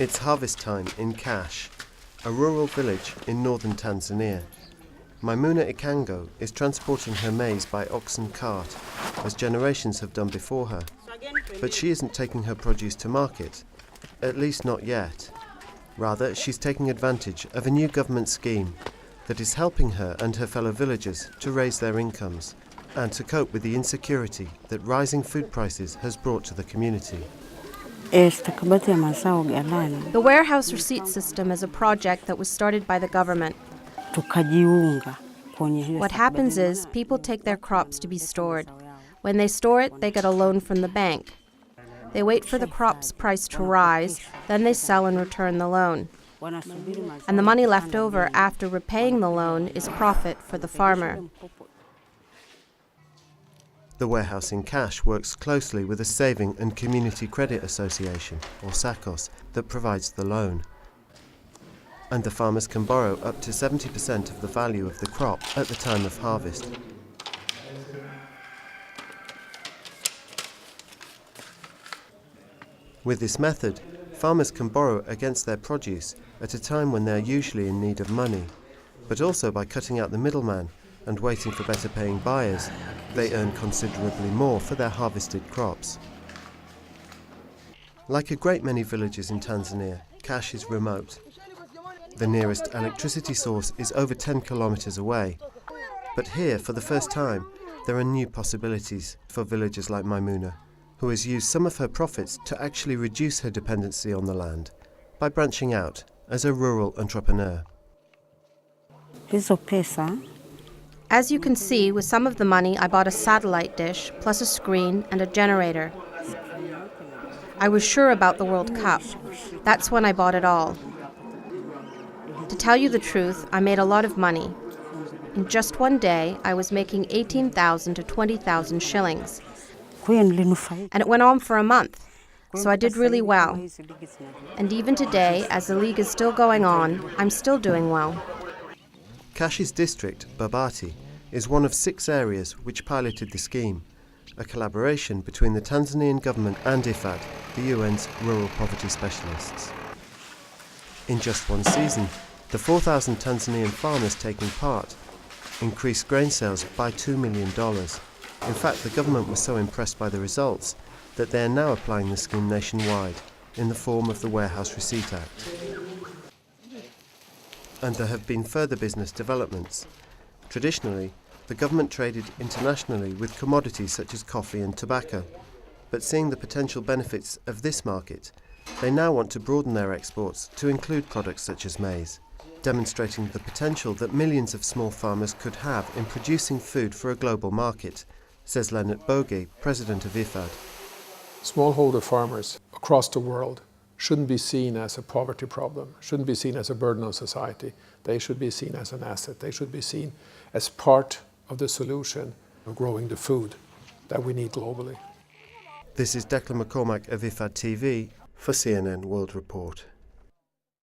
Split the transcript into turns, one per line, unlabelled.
It's harvest time in Qash, a rural village in northern Tanzania. Maimuna Ikango is transporting her maize by oxen cart, as generations have done before her. But she isn't taking her produce to market, at least not yet. Rather, she's taking advantage of a new government scheme that is helping her and her fellow villagers to raise their incomes and to cope with the insecurity that rising food prices has brought to the community.
The warehouse receipt system is a project that was started by the government. What happens is people take their crops to be stored. When they store it, they get a loan from the bank. They wait for the crop's price to rise, then they sell and return the loan. And the money left over after repaying the loan is profit for the farmer.
The warehouse in Qash works closely with a Saving and Community Credit Association, or SACCOS, that provides the loan. And the farmers can borrow up to 70% of the value of the crop at the time of harvest. With this method, farmers can borrow against their produce at a time when they are usually in need of money, but also by cutting out the middleman and waiting for better paying buyers, they earn considerably more for their harvested crops. Like a great many villages in Tanzania, Qash is remote. The nearest electricity source is over 10 kilometers away. But here, for the first time, there are new possibilities for villagers like Maimuna, who has used some of her profits to actually reduce her dependency on the land by branching out as a rural entrepreneur.
As you can see, with some of the money, I bought a satellite dish, plus a screen and a generator. I was sure about the World Cup. That's when I bought it all. To tell you the truth, I made a lot of money. In just one day, I was making 18,000 to 20,000 shillings. And it went on for a month, so I did really well. And even today, as the league is still going on, I'm still doing well.
Qash's district, Babati, is one of 6 areas which piloted the scheme, a collaboration between the Tanzanian government and IFAD, the UN's rural poverty specialists. In just one season, the 4,000 Tanzanian farmers taking part increased grain sales by $2 million. In fact, the government was so impressed by the results that they are now applying the scheme nationwide in the form of the Warehouse Receipt Act. And there have been further business developments. Traditionally, the government traded internationally with commodities such as coffee and tobacco, but seeing the potential benefits of this market, they now want to broaden their exports to include products such as maize, demonstrating the potential that millions of small farmers could have in producing food for a global market, says Leonard Bogie, president of IFAD.
Smallholder farmers across the world shouldn't be seen as a poverty problem, shouldn't be seen as a burden on society. They should be seen as an asset. They should be seen as part of the solution of growing the food that we need globally.
This is Declan McCormack of IFAD TV for CNN World Report.